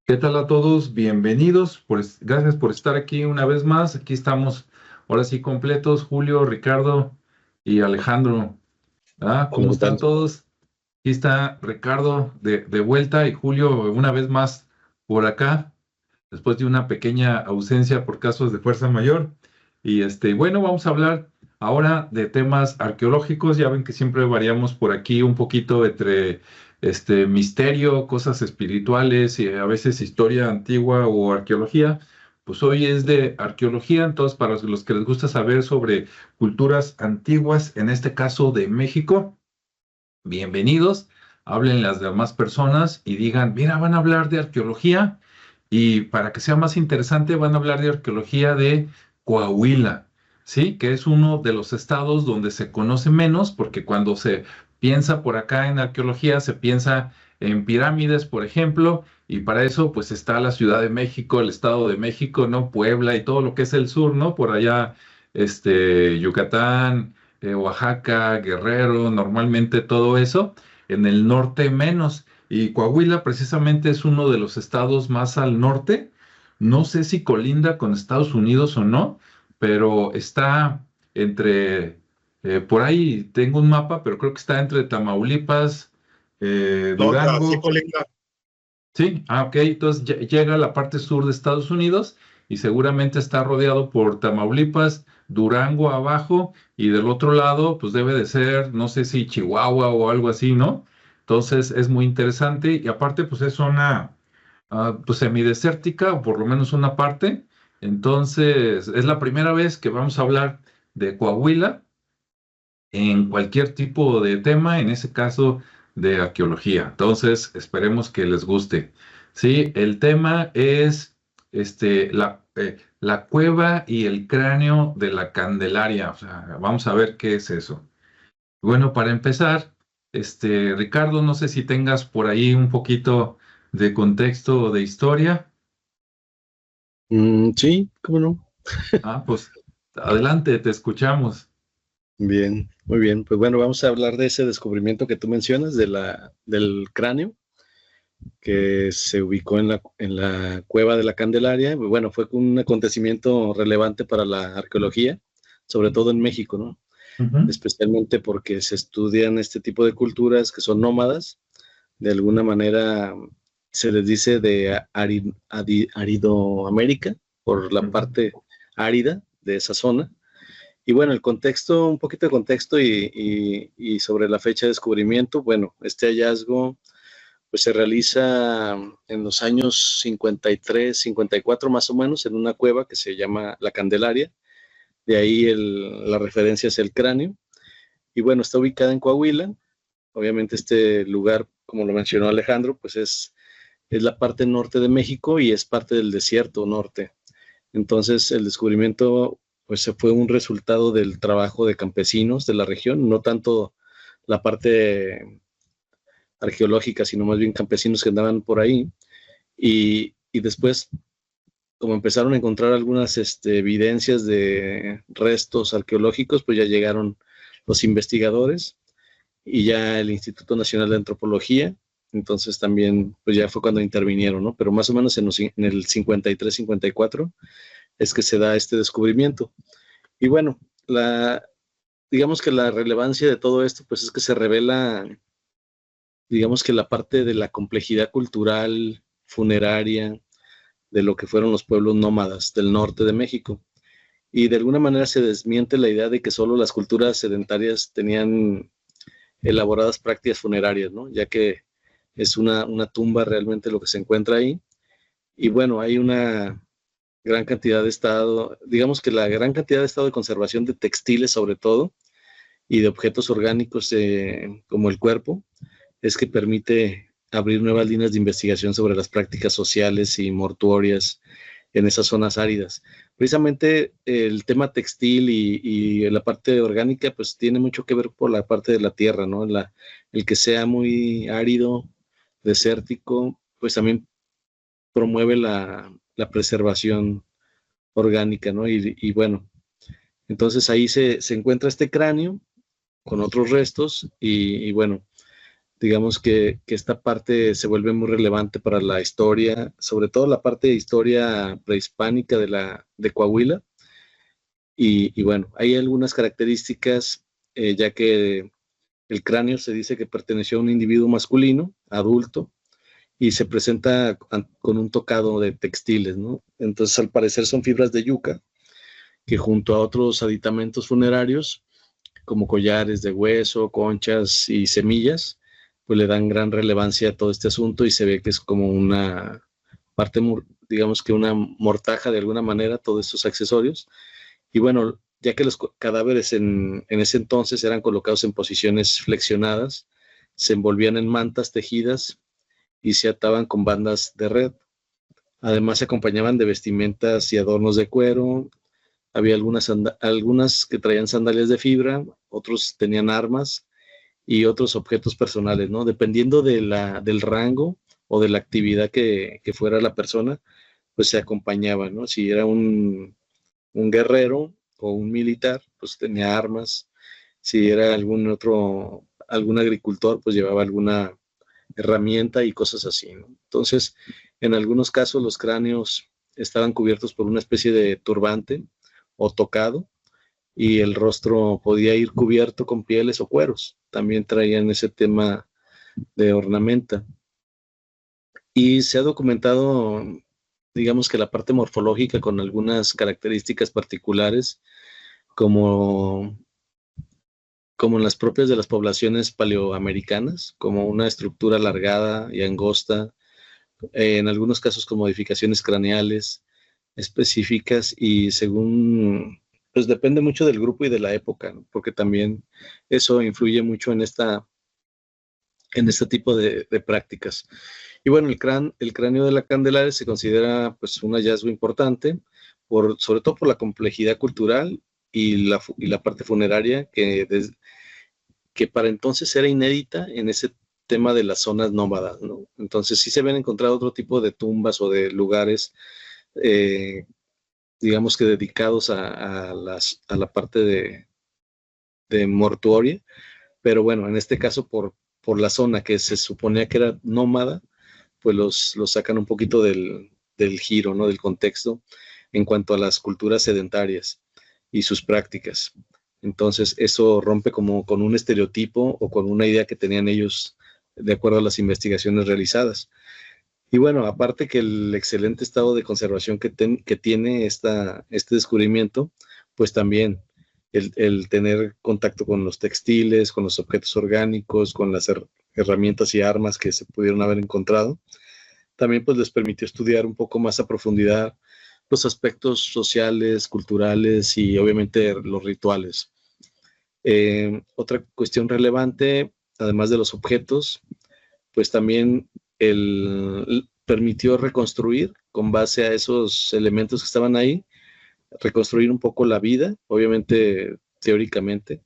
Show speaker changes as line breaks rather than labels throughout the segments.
¿Qué tal a todos? Bienvenidos. Gracias por estar aquí una vez más. Aquí estamos, ahora sí completos, Julio, Ricardo y Alejandro. ¿Cómo
Hola, ¿qué
están
tal?
todos? Aquí está Ricardo de vuelta y Julio una vez más por acá, después de una pequeña ausencia por casos de fuerza mayor. Y bueno, vamos a hablar ahora de temas arqueológicos. Ya ven que siempre variamos por aquí un poquito entre misterio, cosas espirituales y a veces historia antigua o arqueología. Pues hoy es de arqueología, entonces para los que les gusta saber sobre culturas antiguas, en este caso de México, bienvenidos. Hablen las demás personas y digan, mira, van a hablar de arqueología y para que sea más interesante van a hablar de arqueología de Coahuila, ¿sí? Que es uno de los estados donde se conoce menos, porque cuando se piensa por acá en arqueología se piensa en pirámides, por ejemplo, y para eso pues está la Ciudad de México, el Estado de México, ¿no? Puebla y todo lo que es el sur, ¿no? Por allá, Yucatán, Oaxaca, Guerrero, normalmente todo eso, en el norte menos. Y Coahuila precisamente es uno de los estados más al norte. No sé si colinda con Estados Unidos o no, pero está entre, por ahí tengo un mapa, pero creo que está entre Tamaulipas,
No, así
Durango.
colinda.
Sí, ok, entonces llega a la parte sur de Estados Unidos y seguramente está rodeado por Tamaulipas, Durango abajo y del otro lado pues debe de ser, no sé si Chihuahua o algo así, ¿no? Entonces es muy interesante y aparte pues es zona pues semidesértica o por lo menos una parte. Entonces es la primera vez que vamos a hablar de Coahuila en cualquier tipo de tema, en ese caso de arqueología. Entonces, esperemos que les guste. Sí, el tema es la cueva y el cráneo de la Candelaria. O sea, vamos a ver qué es eso. Bueno, para empezar, Ricardo, no sé si tengas por ahí un poquito de contexto o de historia.
Sí, ¿cómo no?
Pues adelante, te escuchamos.
Bien, muy bien. Pues bueno, vamos a hablar de ese descubrimiento que tú mencionas del cráneo que se ubicó en la cueva de la Candelaria. Bueno, fue un acontecimiento relevante para la arqueología, sobre todo en México, ¿no?
Ujú,
Especialmente porque se estudian este tipo de culturas que son nómadas. De alguna manera se les dice de Aridoamérica, por la
ujú.
parte árida de esa zona. Y bueno, el contexto, un poquito de contexto y sobre la fecha de descubrimiento, bueno, este hallazgo pues se realiza en los años 53, 54 más o menos, en una cueva que se llama La Candelaria, de ahí la referencia es el cráneo, y bueno, está ubicada en Coahuila. Obviamente este lugar, como lo mencionó Alejandro, pues es la parte norte de México y es parte del desierto norte. Entonces el descubrimiento pues se fue un resultado del trabajo de campesinos de la región, no tanto la parte arqueológica, sino más bien campesinos que andaban por ahí. Y después, como empezaron a encontrar algunas evidencias de restos arqueológicos, pues ya llegaron los investigadores y ya el Instituto Nacional de Antropología. Entonces también, pues ya fue cuando intervinieron, ¿no? Pero más o menos en el 53-54 es que se da este descubrimiento. Y bueno, digamos que la relevancia de todo esto, pues es que se revela, digamos que la parte de la complejidad cultural, funeraria, de lo que fueron los pueblos nómadas del norte de México. Y de alguna manera se desmiente la idea de que solo las culturas sedentarias tenían elaboradas prácticas funerarias, ¿no? Ya que es una tumba realmente lo que se encuentra ahí. Y bueno, hay una gran cantidad de estado, digamos que la gran cantidad de estado de conservación de textiles sobre todo y de objetos orgánicos como el cuerpo es que permite abrir nuevas líneas de investigación sobre las prácticas sociales y mortuorias en esas zonas áridas. Precisamente el tema textil y la parte orgánica pues tiene mucho que ver por la parte de la tierra, ¿no? El que sea muy árido, desértico, pues también promueve la preservación orgánica, ¿no? Y bueno, entonces ahí se encuentra este cráneo con otros restos y bueno, digamos que esta parte se vuelve muy relevante para la historia, sobre todo la parte de historia prehispánica de Coahuila. Y bueno, hay algunas características, ya que el cráneo se dice que perteneció a un individuo masculino, adulto, y se presenta con un tocado de textiles, ¿no? Entonces, al parecer son fibras de yuca, que junto a otros aditamentos funerarios, como collares de hueso, conchas y semillas, pues le dan gran relevancia a todo este asunto y se ve que es como una parte, digamos que una mortaja de alguna manera, todos estos accesorios. Y bueno, ya que los cadáveres en ese entonces eran colocados en posiciones flexionadas, se envolvían en mantas tejidas y se ataban con bandas de red. Además se acompañaban de vestimentas y adornos de cuero. Había algunas que traían sandalias de fibra, otros tenían armas y otros objetos personales, ¿no? Dependiendo del rango o de la actividad que fuera la persona, pues se acompañaba, ¿no? Si era un guerrero o un militar, pues tenía armas. Si era algún agricultor, pues llevaba alguna herramienta y cosas así, ¿no? Entonces, en algunos casos los cráneos estaban cubiertos por una especie de turbante o tocado y el rostro podía ir cubierto con pieles o cueros. También traían ese tema de ornamenta. Y se ha documentado, digamos que la parte morfológica con algunas características particulares, como en las propias de las poblaciones paleoamericanas, como una estructura alargada y angosta, en algunos casos con modificaciones craneales específicas y según, pues depende mucho del grupo y de la época, ¿no? Porque también eso influye mucho en este tipo de prácticas. Y bueno, el cráneo de la Candelaria se considera pues un hallazgo importante, sobre todo por la complejidad cultural y la parte funeraria que para entonces era inédita en ese tema de las zonas nómadas, ¿no? Entonces sí se habían encontrado otro tipo de tumbas o de lugares, digamos que dedicados a la parte de mortuoria, pero bueno, en este caso por la zona que se suponía que era nómada, pues los sacan un poquito del giro, ¿no? Del contexto en cuanto a las culturas sedentarias y sus prácticas. Entonces eso rompe como con un estereotipo o con una idea que tenían ellos de acuerdo a las investigaciones realizadas. Y bueno, aparte que el excelente estado de conservación que tiene este descubrimiento, pues también el tener contacto con los textiles, con los objetos orgánicos, con las herramientas y armas que se pudieron haber encontrado, también pues les permitió estudiar un poco más a profundidad los aspectos sociales, culturales y obviamente los rituales. Otra cuestión relevante, además de los objetos, pues también permitió reconstruir con base a esos elementos que estaban ahí, reconstruir un poco la vida, obviamente teóricamente,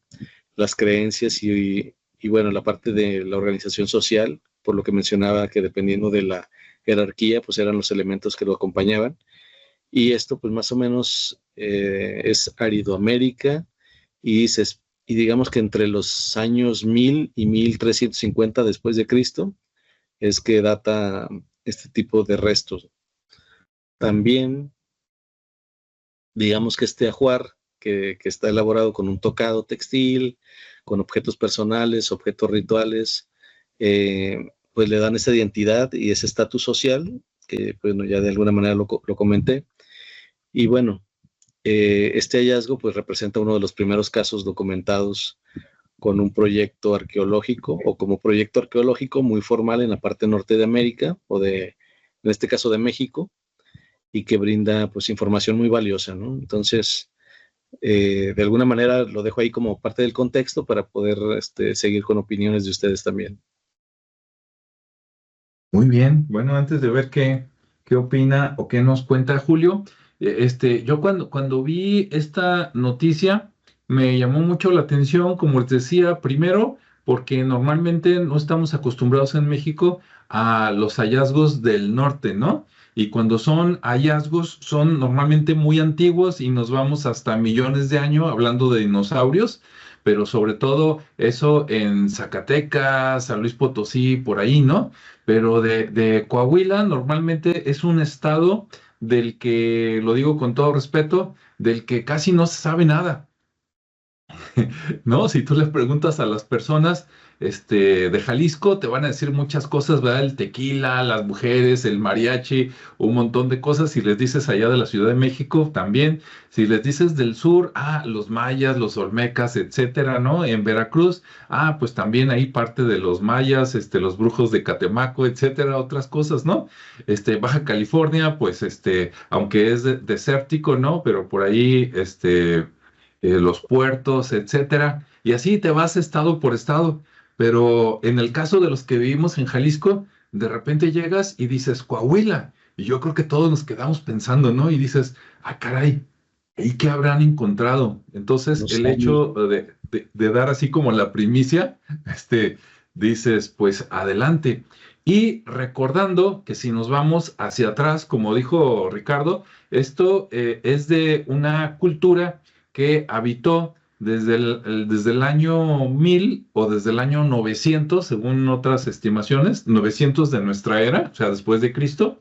las creencias y bueno, la parte de la organización social, por lo que mencionaba que dependiendo de la jerarquía, pues eran los elementos que lo acompañaban. Y esto pues más o menos es Aridoamérica y digamos que entre los años 1000 y 1350 después de Cristo es que data este tipo de restos. También, digamos que este ajuar, que está elaborado con un tocado textil, con objetos personales, objetos rituales, pues le dan esa identidad y ese estatus social, que bueno, ya de alguna manera lo comenté. Y bueno, este hallazgo pues representa uno de los primeros casos documentados con un proyecto arqueológico o como proyecto arqueológico muy formal en la parte norte de América o en este caso de México, y que brinda pues información muy valiosa, ¿no? Entonces, de alguna manera lo dejo ahí como parte del contexto para poder seguir con opiniones de ustedes también.
Muy bien. Bueno, antes de ver qué opina o qué nos cuenta Julio, yo cuando vi esta noticia me llamó mucho la atención, como les decía, primero, porque normalmente no estamos acostumbrados en México a los hallazgos del norte, ¿no? Y cuando son hallazgos son normalmente muy antiguos y nos vamos hasta millones de años hablando de dinosaurios, pero sobre todo eso en Zacatecas, San Luis Potosí, por ahí, ¿no? Pero de Coahuila normalmente es un estado del que, lo digo con todo respeto, del que casi no se sabe nada. ¿No? Si tú le preguntas a las personas, de Jalisco, te van a decir muchas cosas, ¿verdad? El tequila, las mujeres, el mariachi, un montón de cosas. Si les dices allá de la Ciudad de México, también. Si les dices del sur, los mayas, los olmecas, etcétera, ¿no? En Veracruz, pues también ahí parte de los mayas, los brujos de Catemaco, etcétera, otras cosas, ¿no? Baja California, pues, aunque es desértico, ¿no? Pero por ahí, los puertos, etcétera, y así te vas estado por estado. Pero en el caso de los que vivimos en Jalisco, de repente llegas y dices Coahuila, y yo creo que todos nos quedamos pensando, ¿no? Y dices, caray, ¿y qué habrán encontrado? Entonces,
No
el
sé.
hecho de dar así como la primicia, dices, pues adelante. Y recordando que si nos vamos hacia atrás, como dijo Ricardo, esto es de una cultura que habitó desde el año 1000 o desde el año 900, según otras estimaciones, 900 de nuestra era, o sea, después de Cristo,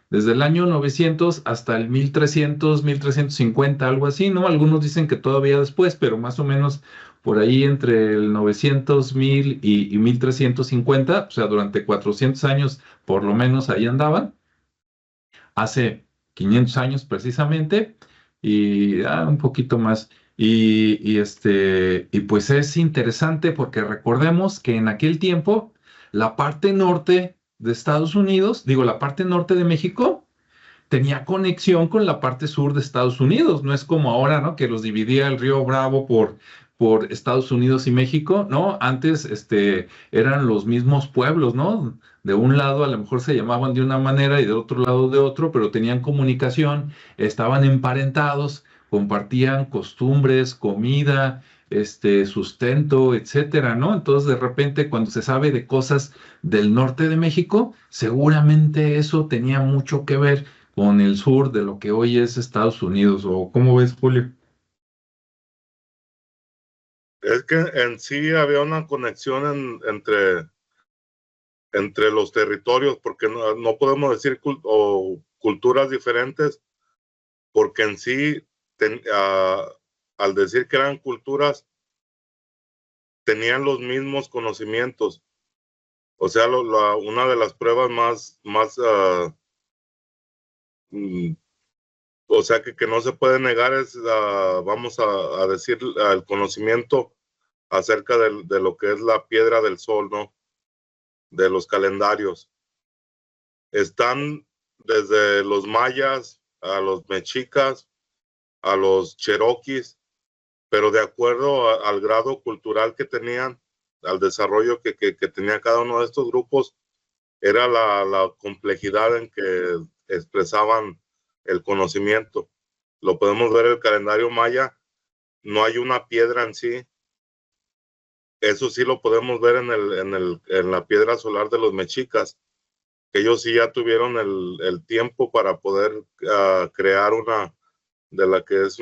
desde el año 900 hasta el 1300, 1350, algo así, ¿no? Algunos dicen que todavía después, pero más o menos por ahí entre el 900, 1000 y 1350, o sea, durante 400 años por lo menos ahí andaban, hace 500 años precisamente, y un poquito más. Y pues es interesante porque recordemos que en aquel tiempo la parte norte de Estados Unidos, digo, la parte norte de México, tenía conexión con la parte sur de Estados Unidos. No es como ahora, ¿no? Que los dividía el río Bravo por Estados Unidos y México, ¿no? Antes, eran los mismos pueblos, ¿no? De un lado a lo mejor se llamaban de una manera y de otro lado de otro, pero tenían comunicación, estaban emparentados, compartían costumbres, comida, sustento, etcétera, ¿no? Entonces, de repente, cuando se sabe de cosas del norte de México, seguramente eso tenía mucho que ver con el sur de lo que hoy es Estados Unidos. ¿O cómo ves, Julio?
Es que en sí había una conexión entre los territorios, porque no podemos decir culturas diferentes, porque en sí, al decir que eran culturas, tenían los mismos conocimientos. O sea, una de las pruebas mm, o sea, que no se puede negar es, vamos a decir, el conocimiento acerca de lo que es la piedra del sol, ¿no? De los calendarios. Están desde los mayas a los mexicas, a los cheroquis, pero de acuerdo al grado cultural que tenían, al desarrollo que tenía cada uno de estos grupos, era la complejidad en que expresaban el conocimiento. Lo podemos ver en el calendario maya, no hay una piedra en sí. Eso sí lo podemos ver en la piedra solar de los mexicas, que ellos sí ya tuvieron el tiempo para poder crear una de la que es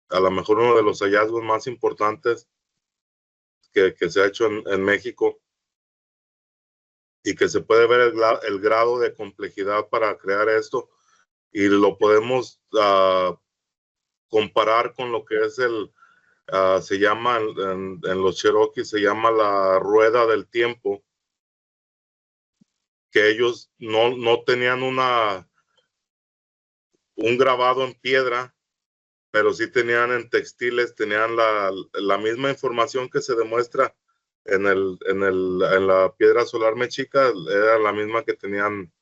a lo mejor uno de los hallazgos más importantes que se ha hecho en México, y que se puede ver el grado de complejidad para crear esto, y lo podemos comparar con lo que es se llama en los Cherokees, se llama la rueda del tiempo, que ellos no tenían un grabado en piedra, pero sí tenían en textiles, tenían la misma información que se demuestra en la piedra solar mexica, era la misma que tenían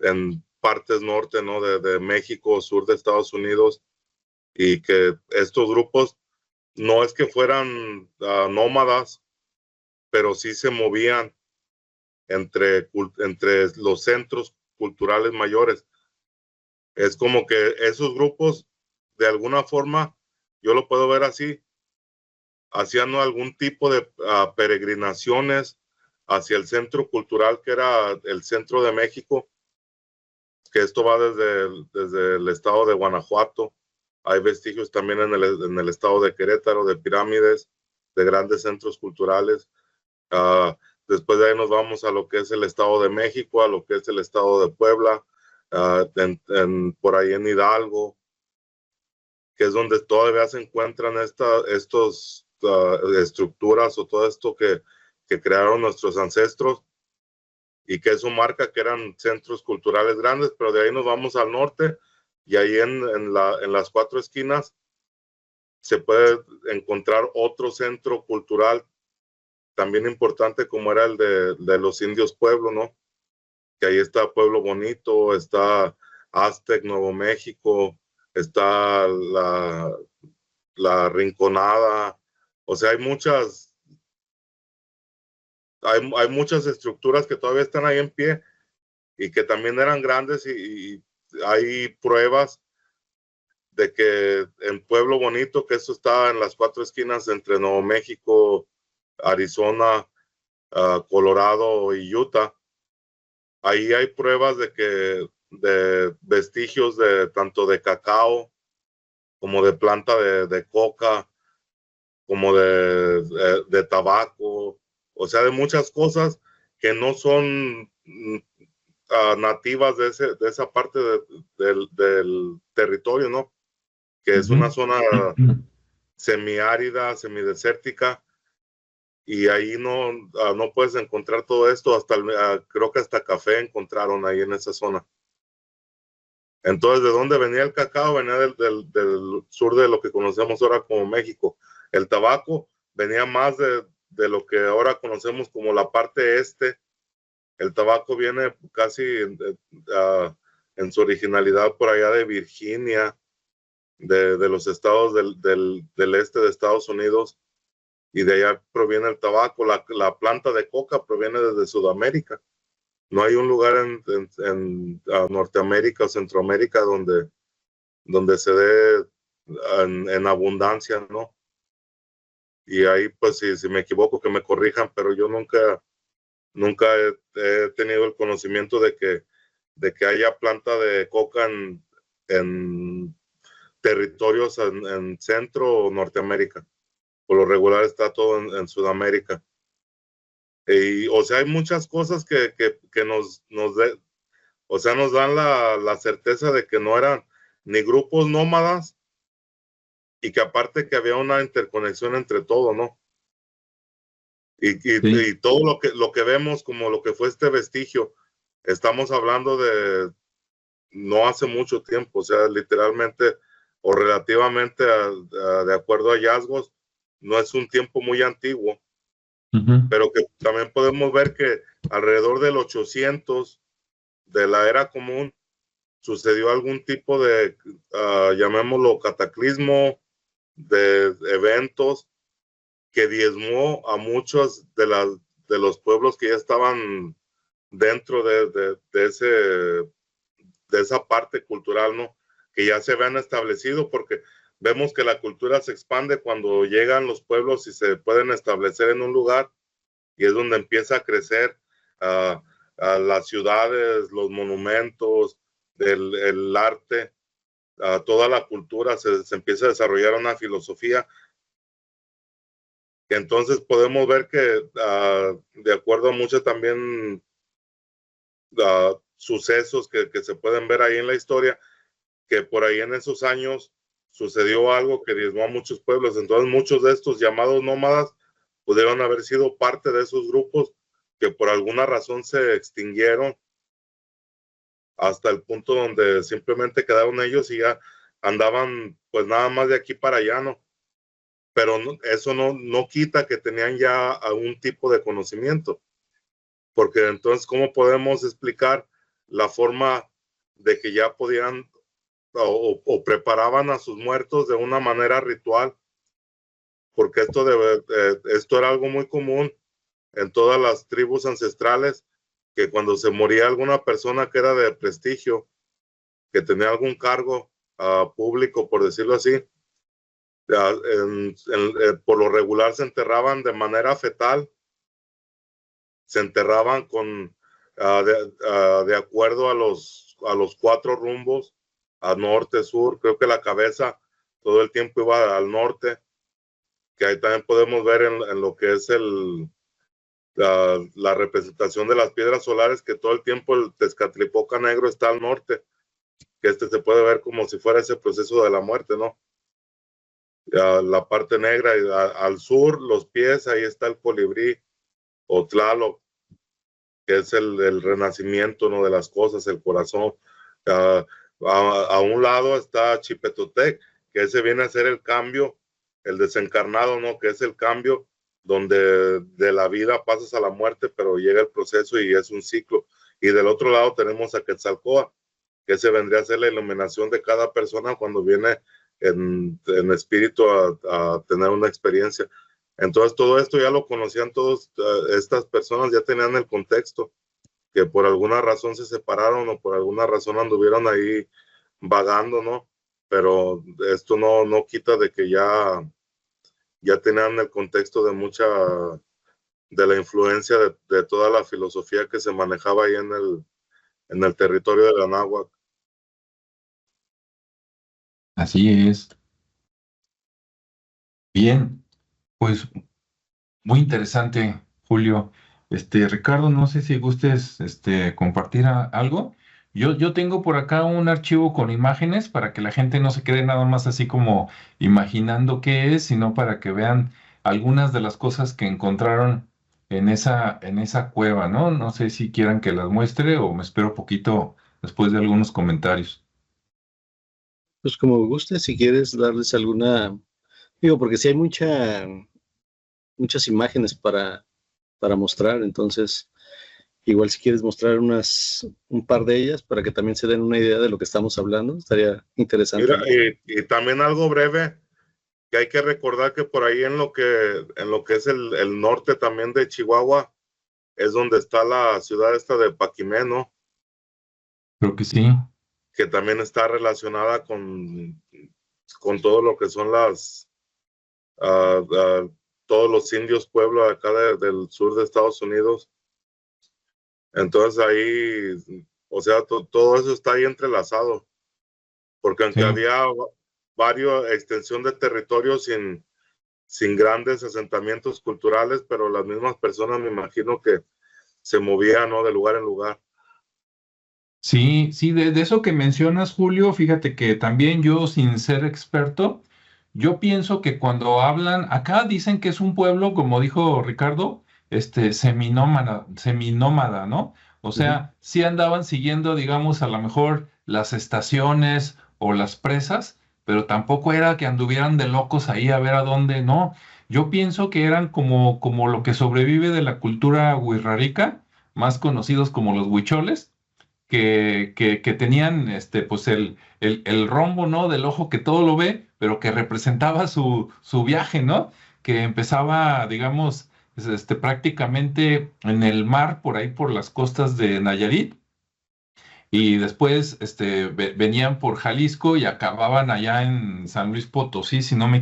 en partes norte, ¿no? De México, sur de Estados Unidos, y que estos grupos no es que fueran nómadas, pero sí se movían entre los centros culturales mayores. Es como que esos grupos, de alguna forma, yo lo puedo ver así, hacían algún tipo de peregrinaciones hacia el centro cultural que era el centro de México, que esto va desde el estado de Guanajuato. Hay vestigios también en el estado de Querétaro, de pirámides, grandes centros culturales. Después de ahí nos vamos a lo que es el Estado de México, a lo que es el Estado de Puebla, por ahí en Hidalgo, que es donde todavía se encuentran estos estructuras o todo esto que crearon nuestros ancestros, y que eso marca que eran centros culturales grandes. Pero de ahí nos vamos al norte, y ahí en las cuatro esquinas se puede encontrar otro centro cultural también importante, como era el de los indios Pueblo, ¿no? Que ahí está Pueblo Bonito, está Aztec, Nuevo México, está la Rinconada. O sea, hay muchas estructuras que todavía están ahí en pie y que también eran grandes, y hay pruebas de que en Pueblo Bonito, que eso está en las cuatro esquinas entre Nuevo México, Arizona, Colorado y Utah, ahí hay pruebas de vestigios tanto de cacao como de planta de coca, como de tabaco, o sea, de muchas cosas que no son nativas de esa parte del territorio, ¿no? Que es una zona semiárida, semidesértica, y ahí no puedes encontrar todo esto. Creo que hasta café encontraron ahí en esa zona. Entonces, ¿de dónde venía el cacao? Venía del sur de lo que conocemos ahora como México. El tabaco venía más de lo que ahora conocemos como la parte este. El tabaco viene casi en su originalidad por allá de Virginia, de los estados del este de Estados Unidos, y de allá proviene el tabaco. La planta de coca proviene desde Sudamérica. No hay un lugar en Norteamérica o Centroamérica donde se dé en abundancia, ¿no? Y ahí, pues, si me equivoco, que me corrijan, pero yo nunca he tenido el conocimiento de que haya planta de coca en territorios en Centro o Norteamérica. Por lo regular está todo en Sudamérica. O sea, hay muchas cosas que nos dan la certeza de que no eran ni grupos nómadas, y que aparte que había una interconexión entre todo, ¿no? Y todo lo que vemos como lo que fue este vestigio, estamos hablando de no hace mucho tiempo, o sea, literalmente o relativamente de acuerdo a hallazgos, no es un tiempo muy antiguo. Pero que también podemos ver que alrededor del 800 de la era común sucedió algún tipo de, llamémoslo, cataclismo, de eventos que diezmó a muchos de los pueblos que ya estaban dentro de esa parte cultural, ¿no? Que ya se habían establecido, porque vemos que la cultura se expande cuando llegan los pueblos y se pueden establecer en un lugar, y es donde empieza a crecer a las ciudades, los monumentos, el arte, toda la cultura, se empieza a desarrollar una filosofía. Entonces podemos ver que de acuerdo a muchos también sucesos que se pueden ver ahí en la historia, que por ahí en esos años sucedió algo que diezmó a muchos pueblos. Entonces muchos de estos llamados nómadas pudieron haber sido parte de esos grupos que por alguna razón se extinguieron hasta el punto donde simplemente quedaron ellos y ya andaban pues nada más de aquí para allá, ¿no? Pero eso no quita que tenían ya algún tipo de conocimiento, porque entonces ¿cómo podemos explicar la forma de que ya podían o preparaban a sus muertos de una manera ritual? Porque esto era algo muy común en todas las tribus ancestrales, que cuando se moría alguna persona que era de prestigio, que tenía algún cargo público, por decirlo así, por lo regular se enterraban de manera fetal, se enterraban de acuerdo a los 4 rumbos, a norte, sur. Creo que la cabeza todo el tiempo iba al norte, que ahí también podemos ver en lo que es la representación de las piedras solares, que todo el tiempo el Tezcatlipoca Negro está al norte, que se puede ver como si fuera ese proceso de la muerte, ¿no? La parte negra, y al sur, los pies, ahí está el colibrí o Tlaloc, que es el renacimiento, ¿no?, de las cosas, el corazón. A un lado está Chipetotec, que ese viene a ser el cambio, el desencarnado, ¿no?, que es el cambio donde de la vida pasas a la muerte, pero llega el proceso y es un ciclo. Y del otro lado tenemos a Quetzalcóatl, que ese vendría a ser la iluminación de cada persona cuando viene en espíritu a tener una experiencia. Entonces todo esto ya lo conocían todos, estas personas ya tenían el contexto, que por alguna razón se separaron o por alguna razón anduvieron ahí vagando, ¿no? Pero esto no quita de que ya tenían el contexto de mucha, de la influencia de toda la filosofía que se manejaba ahí en el territorio de la Anáhuac.
Así es. Bien, pues muy interesante, Julio. Ricardo, no sé si gustes compartir algo. Yo tengo por acá un archivo con imágenes para que la gente no se quede nada más así como imaginando qué es, sino para que vean algunas de las cosas que encontraron en esa cueva, ¿no? No sé si quieran que las muestre o me espero poquito después de algunos comentarios.
Pues como guste, si quieres darles alguna, digo, porque sí hay muchas imágenes para mostrar, entonces igual si quieres mostrar un par de ellas para que también se den una idea de lo que estamos hablando, estaría interesante.
Mira, y también algo breve, que hay que recordar que por ahí en lo que es el norte también de Chihuahua, es donde está la ciudad esta de Paquimé, ¿no?
Creo que sí.
Que también está relacionada con todo lo que son todos los indios pueblo acá del sur de Estados Unidos. Entonces ahí, o sea, todo eso está ahí entrelazado, porque aunque había varios extensión de territorio sin grandes asentamientos culturales, pero las mismas personas me imagino que se movían, ¿no?, de lugar en lugar.
Sí, sí, de eso que mencionas, Julio, fíjate que también yo, sin ser experto, yo pienso que cuando hablan, acá dicen que es un pueblo, como dijo Ricardo, seminómada, ¿no? O sea, sí andaban siguiendo, digamos, a lo mejor las estaciones o las presas, pero tampoco era que anduvieran de locos ahí a ver a dónde, no. Yo pienso que eran como lo que sobrevive de la cultura wixárika, más conocidos como los huicholes que tenían pues el rombo, ¿no?, del ojo que todo lo ve, pero que representaba su viaje, ¿no? Que empezaba, digamos, prácticamente en el mar, por ahí por las costas de Nayarit, y después venían por Jalisco y acababan allá en San Luis Potosí, si no me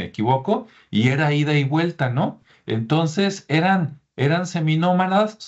equivoco, y era ida y vuelta, ¿no? Entonces eran seminómadas,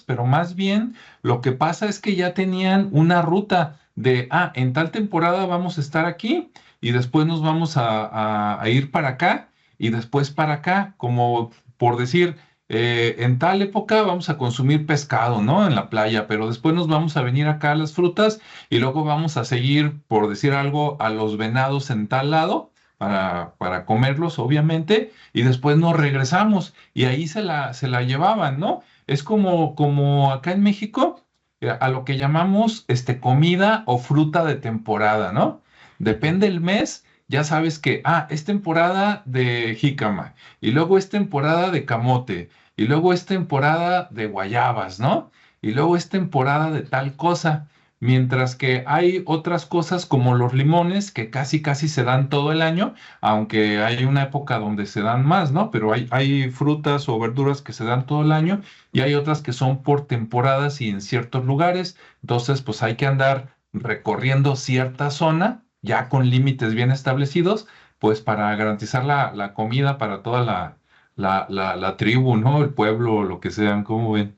pero más bien lo que pasa es que ya tenían una ruta de, en tal temporada vamos a estar aquí y después nos vamos a ir para acá y después para acá, como por decir, en tal época vamos a consumir pescado, ¿no? En la playa, pero después nos vamos a venir acá a las frutas y luego vamos a seguir, por decir algo, a los venados en tal lado para comerlos, obviamente, y después nos regresamos y ahí se la llevaban, ¿no? Es como acá en México, a lo que llamamos comida o fruta de temporada, ¿no? Depende el mes. Ya sabes que, es temporada de jícama, y luego es temporada de camote, y luego es temporada de guayabas, ¿no? Y luego es temporada de tal cosa, mientras que hay otras cosas como los limones que casi casi se dan todo el año, aunque hay una época donde se dan más, ¿no? Pero hay frutas o verduras que se dan todo el año y hay otras que son por temporadas y en ciertos lugares, entonces pues hay que andar recorriendo cierta zona ya con límites bien establecidos, pues para garantizar la comida para toda la tribu, ¿no? El pueblo, lo que sean, ¿cómo ven?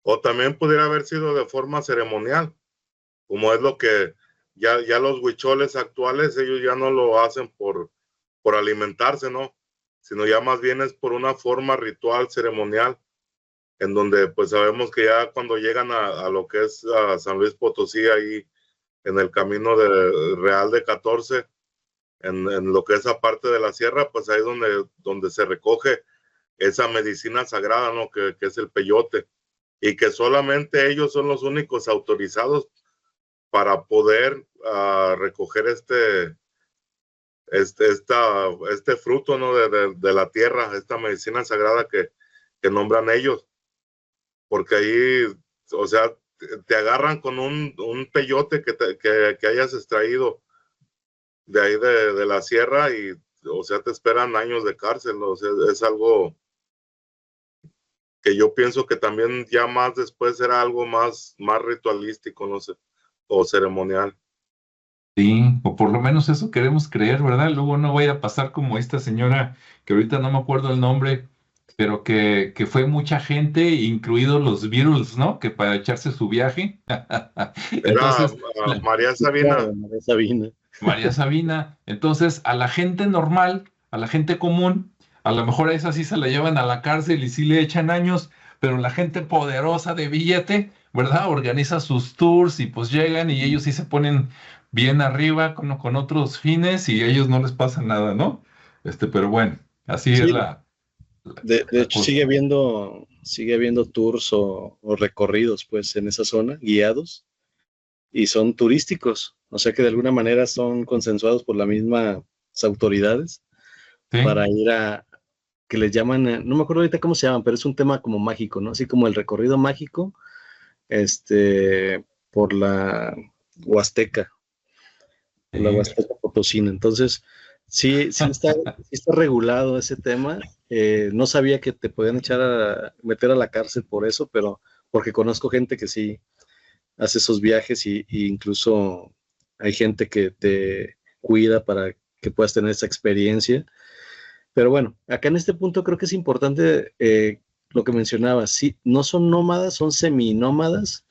O también pudiera haber sido de forma ceremonial, como es lo que ya los huicholes actuales, ellos ya no lo hacen por por alimentarse, ¿no? Sino ya más bien es por una forma ritual, ceremonial, en donde pues sabemos que ya cuando llegan a lo que es a San Luis Potosí, ahí en el camino de Real de 14, en lo que es esa parte de la sierra, pues ahí donde se recoge esa medicina sagrada, ¿no? Que es el peyote, y que solamente ellos son los únicos autorizados para poder recoger este fruto, ¿no? de la tierra, esta medicina sagrada que nombran ellos, porque ahí, o sea, te agarran con un peyote que hayas extraído de ahí de la sierra y, o sea, te esperan años de cárcel, ¿no? O sea, es algo que yo pienso que también ya más después era algo más ritualístico, no sé, o ceremonial.
Sí, o por lo menos eso queremos creer, ¿verdad? Luego no vaya a pasar como esta señora, que ahorita no me acuerdo el nombre, pero que fue mucha gente, incluidos los Beatles, ¿no? Que para echarse su viaje.
Era
Entonces,
María Sabina.
María Sabina.
María Sabina, entonces a la gente normal, a la gente común, a lo mejor a esa sí se la llevan a la cárcel y sí le echan años, pero la gente poderosa de billete, ¿verdad? Organiza sus tours y pues llegan y ellos sí se ponen bien arriba con otros fines y a ellos no les pasa nada, ¿no? Pero bueno, así es
Sí, de
la
hecho
cosa.
sigue habiendo tours o recorridos pues en esa zona, guiados, y son turísticos, o sea que de alguna manera son consensuados por las mismas autoridades
¿Sí?
para ir que les llaman, no me acuerdo ahorita cómo se llaman, pero es un tema como mágico, ¿no? Así como el recorrido mágico, por la Huasteca, por la
Sí.
Huasteca Potosina. Entonces, sí está regulado ese tema. No sabía que te podían meter a la cárcel por eso, pero porque conozco gente que sí hace esos viajes y incluso hay gente que te cuida para que puedas tener esa experiencia. Pero bueno, acá en este punto creo que es importante lo que mencionabas. Sí, no son nómadas, son seminómadas.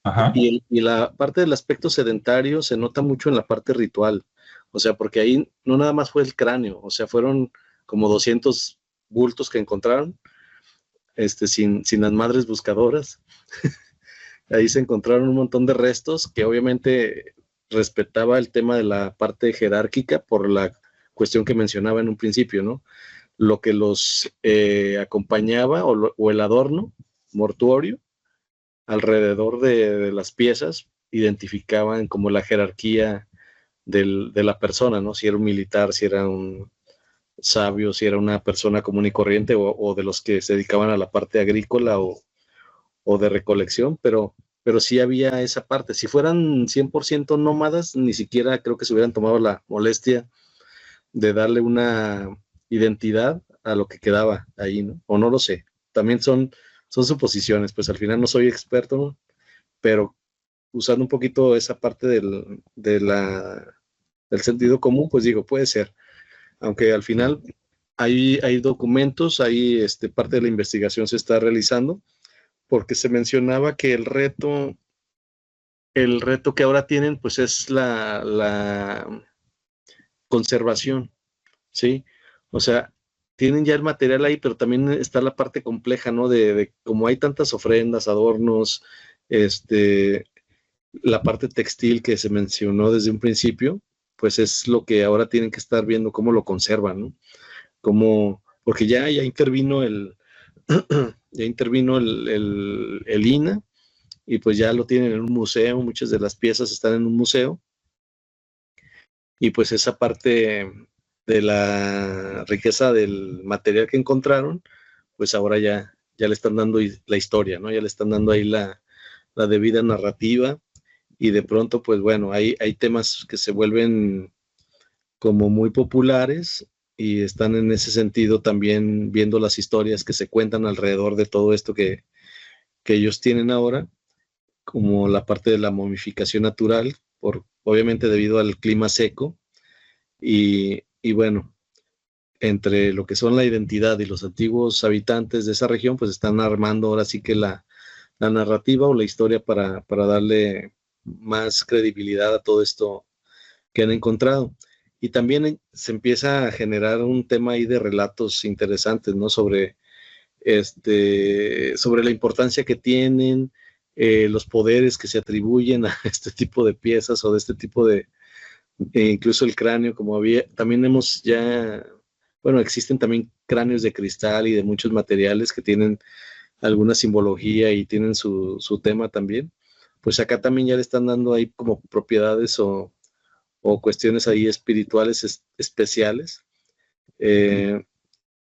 Ajá.
Y la parte del aspecto sedentario se nota mucho en la parte ritual. O sea, porque ahí no nada más fue el cráneo, o sea, fueron como 200 bultos que encontraron, sin las madres buscadoras. Ahí se encontraron un montón de restos que obviamente respetaba el tema de la parte jerárquica por la cuestión que mencionaba en un principio, ¿no? Lo que los acompañaba o el adorno mortuorio alrededor de las piezas identificaban como la jerarquía de la persona, ¿no? Si era un militar, si era un sabio, si era una persona común y corriente o de los que se dedicaban a la parte agrícola o de recolección, pero sí había esa parte. Si fueran 100% nómadas, ni siquiera creo que se hubieran tomado la molestia de darle una identidad a lo que quedaba ahí, ¿no? O no lo sé. También son suposiciones, pues al final no soy experto, ¿no? Pero usando un poquito esa parte del sentido común, pues digo, puede ser. Aunque al final hay documentos, hay parte de la investigación se está realizando, porque se mencionaba que el reto que ahora tienen, pues es la conservación, ¿sí? O sea, tienen ya el material ahí, pero también está la parte compleja, ¿no? De como hay tantas ofrendas, adornos, la parte textil que se mencionó desde un principio, pues es lo que ahora tienen que estar viendo cómo lo conservan, ¿no? Porque ya intervino el INAH y pues ya lo tienen en un museo, muchas de las piezas están en un museo y pues esa parte de la riqueza del material que encontraron, pues ahora ya le están dando la historia, ¿no? Ya le están dando ahí la debida narrativa y de pronto, pues bueno, hay temas que se vuelven como muy populares y están en ese sentido también viendo las historias que se cuentan alrededor de todo esto que ellos tienen ahora, como la parte de la momificación natural, obviamente debido al clima seco y bueno, entre lo que son la identidad y los antiguos habitantes de esa región, pues están armando ahora sí que la narrativa o la historia para darle más credibilidad a todo esto que han encontrado. Y también se empieza a generar un tema ahí de relatos interesantes, ¿no? Sobre la importancia que tienen, los poderes que se atribuyen a este tipo de piezas o de este tipo de, incluso el cráneo, también existen también cráneos de cristal y de muchos materiales que tienen alguna simbología y tienen su tema también. Pues acá también ya le están dando ahí como propiedades o cuestiones ahí espirituales especiales,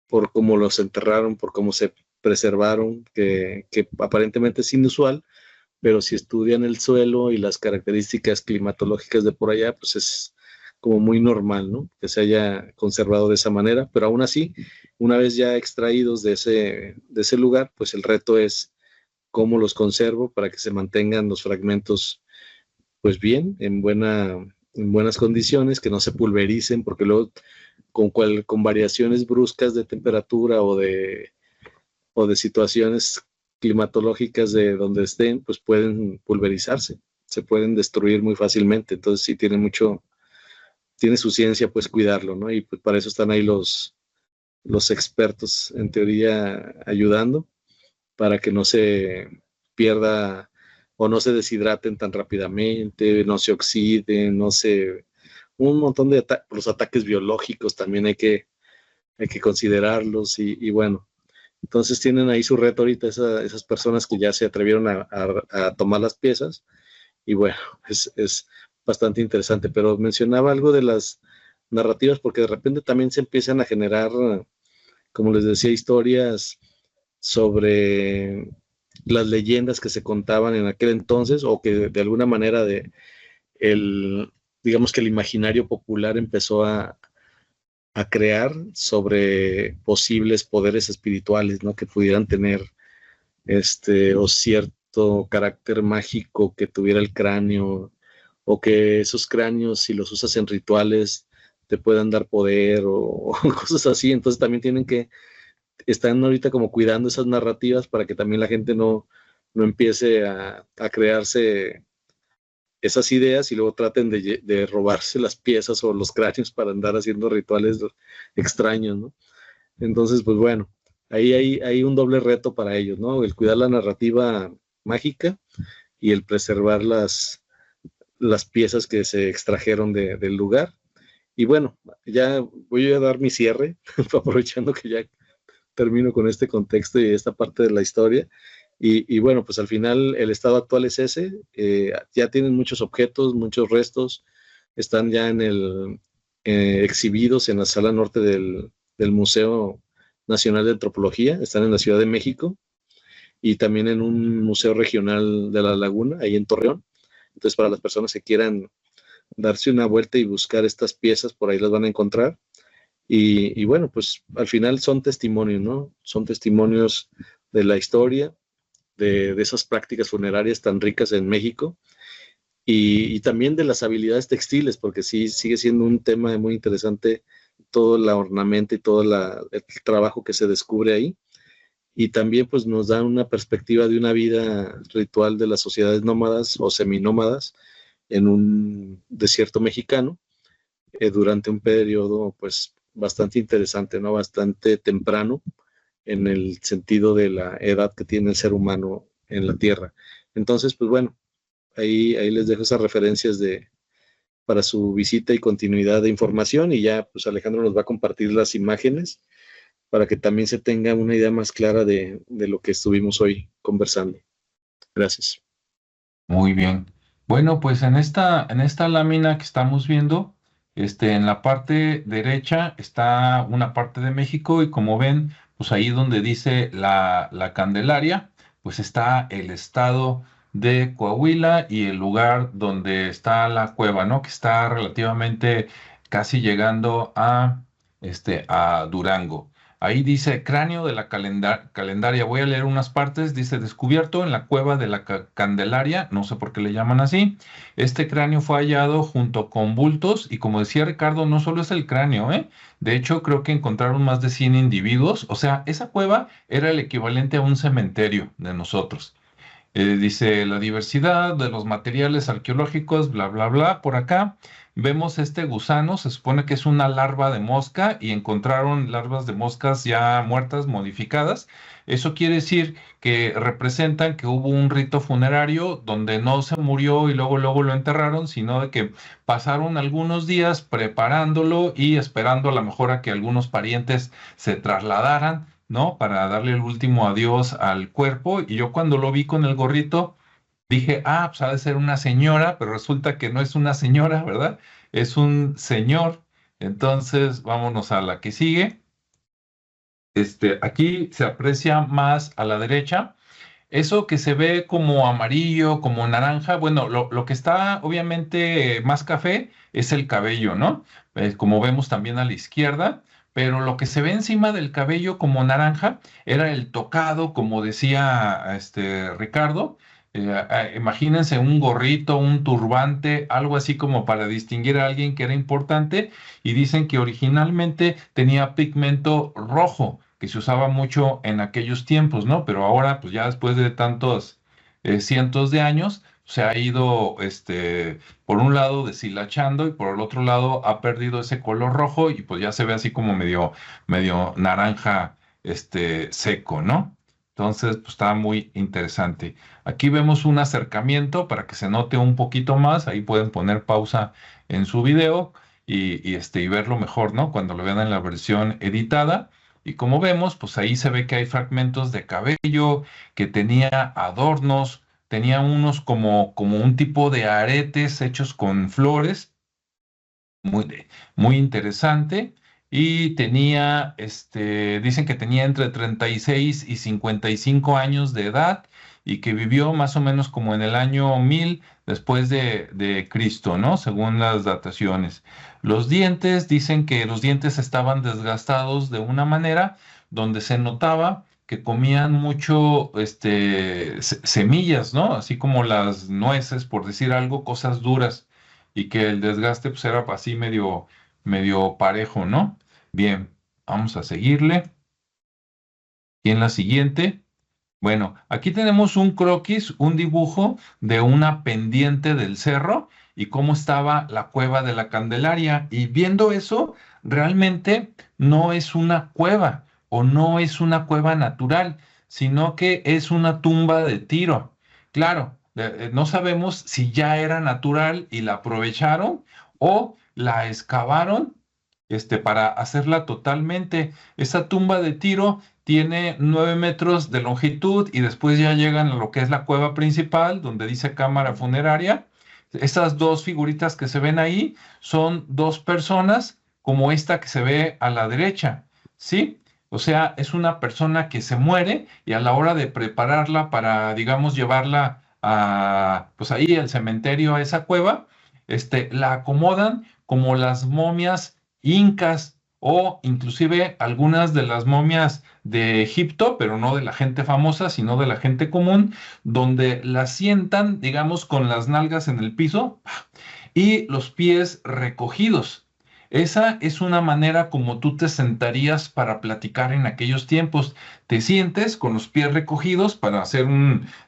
por cómo los enterraron, por cómo se preservaron, que aparentemente es inusual, pero si estudian el suelo y las características climatológicas de por allá, pues es como muy normal, ¿no? Que se haya conservado de esa manera, pero aún así, una vez ya extraídos de ese lugar, pues el reto es cómo los conservo para que se mantengan los fragmentos, pues bien, en buenas condiciones, que no se pulvericen, porque luego con variaciones bruscas de temperatura o de situaciones climatológicas de donde estén, pues pueden pulverizarse, se pueden destruir muy fácilmente. Entonces sí tiene su ciencia pues cuidarlo, ¿no? Y pues para eso están ahí los expertos en teoría ayudando, para que no se pierda o no se deshidraten tan rápidamente, no se oxiden, un montón de los ataques biológicos también hay que considerarlos y bueno, entonces tienen ahí su reto ahorita esas personas que ya se atrevieron a tomar las piezas y bueno, es bastante interesante, pero mencionaba algo de las narrativas porque de repente también se empiezan a generar, como les decía, historias sobre las leyendas que se contaban en aquel entonces o que de alguna manera digamos que el imaginario popular empezó a crear sobre posibles poderes espirituales, ¿no? Que pudieran tener o cierto carácter mágico que tuviera el cráneo, o que esos cráneos, si los usas en rituales, te puedan dar poder o cosas así. Entonces también están ahorita como cuidando esas narrativas para que también la gente no empiece a crearse esas ideas y luego traten de robarse las piezas o los cráneos para andar haciendo rituales extraños, ¿no? Entonces, pues bueno, ahí hay un doble reto para ellos, ¿no? El cuidar la narrativa mágica y el preservar las piezas que se extrajeron del lugar. Y bueno, ya voy a dar mi cierre, aprovechando que ya termino con este contexto y esta parte de la historia. Y bueno, pues al final el estado actual es ese. Ya tienen muchos objetos, muchos restos, están ya exhibidos en la sala norte del Museo Nacional de Antropología, están en la Ciudad de México y también en un museo regional de La Laguna, ahí en Torreón. Entonces, para las personas que quieran darse una vuelta y buscar estas piezas, por ahí las van a encontrar. Y bueno, pues al final son testimonios, ¿no? Son testimonios de la historia, de esas prácticas funerarias tan ricas en México y también de las habilidades textiles, porque sí sigue siendo un tema muy interesante todo la ornamento y todo el trabajo que se descubre ahí. Y también pues nos da una perspectiva de una vida ritual de las sociedades nómadas o seminómadas en un desierto mexicano durante un periodo pues bastante interesante, ¿no? Bastante temprano en el sentido de la edad que tiene el ser humano en la Tierra. Entonces, pues bueno, ahí les dejo esas referencias para su visita y continuidad de información y ya pues Alejandro nos va a compartir las imágenes para que también se tenga una idea más clara de lo que estuvimos hoy conversando. Gracias.
Muy bien. Bueno, pues en esta lámina que estamos viendo, en la parte derecha está una parte de México y como ven, pues ahí donde dice la Candelaria, pues está el estado de Coahuila y el lugar donde está la cueva, ¿no? Que está relativamente casi llegando a Durango. Ahí dice cráneo de la Calendaria. Voy a leer unas partes. Dice descubierto en la cueva de la Candelaria. No sé por qué le llaman así. Este cráneo fue hallado junto con bultos y como decía Ricardo, no solo es el cráneo, ¿eh? De hecho, creo que encontraron más de 100 individuos. O sea, esa cueva era el equivalente a un cementerio de nosotros. Dice la diversidad de los materiales arqueológicos, bla, bla, bla. Por acá vemos este gusano, se supone que es una larva de mosca y encontraron larvas de moscas ya muertas, modificadas. Eso quiere decir que representan que hubo un rito funerario donde no se murió y luego lo enterraron, sino de que pasaron algunos días preparándolo y esperando a la mejor a que algunos parientes se trasladaran, ¿no? Para darle el último adiós al cuerpo. Y yo cuando lo vi con el gorrito, dije, ah, pues ha de ser una señora, pero resulta que no es una señora, ¿verdad? Es un señor. Entonces, vámonos a la que sigue. Aquí se aprecia más a la derecha. Eso que se ve como amarillo, como naranja, bueno, lo que está obviamente más café es el cabello, ¿no? Como vemos también a la izquierda, pero lo que se ve encima del cabello como naranja era el tocado, como decía Ricardo. Imagínense un gorrito, un turbante, algo así como para distinguir a alguien que era importante, y dicen que originalmente tenía pigmento rojo que se usaba mucho en aquellos tiempos, ¿no? Pero ahora, pues ya después de tantos cientos de años, se ha ido, por un lado deshilachando y por el otro lado ha perdido ese color rojo y pues ya se ve así como medio naranja, seco, ¿no? Entonces, pues está muy interesante. Aquí vemos un acercamiento para que se note un poquito más. Ahí pueden poner pausa en su video y verlo mejor, ¿no? Cuando lo vean en la versión editada. Y como vemos, pues ahí se ve que hay fragmentos de cabello, que tenía adornos, tenía unos como un tipo de aretes hechos con flores, muy interesante. Y tenía, dicen que tenía entre 36 y 55 años de edad y que vivió más o menos como en el año 1000 después de Cristo, ¿no? Según las dataciones. Los dientes, dicen que los dientes estaban desgastados de una manera donde se notaba que comían mucho, semillas, ¿no? Así como las nueces, por decir algo, cosas duras, y que el desgaste pues era así medio parejo, ¿no? Bien, vamos a seguirle. Y en la siguiente, bueno, aquí tenemos un croquis, un dibujo de una pendiente del cerro y cómo estaba la cueva de la Candelaria. Y viendo eso, realmente no es una cueva o no es una cueva natural, sino que es una tumba de Tiro. Claro, no sabemos si ya era natural y la aprovecharon o la excavaron, para hacerla totalmente. Esa tumba de Tiro tiene 9 metros de longitud y después ya llegan a lo que es la cueva principal, donde dice cámara funeraria. Esas dos figuritas que se ven ahí son dos personas, como esta que se ve a la derecha, ¿sí? O sea, es una persona que se muere y a la hora de prepararla para, digamos, llevarla pues ahí al cementerio, a esa cueva, la acomodan como las momias incas o inclusive algunas de las momias de Egipto, pero no de la gente famosa, sino de la gente común, donde la sientan, digamos, con las nalgas en el piso y los pies recogidos. Esa es una manera como tú te sentarías para platicar en aquellos tiempos. Te sientes con los pies recogidos para hacer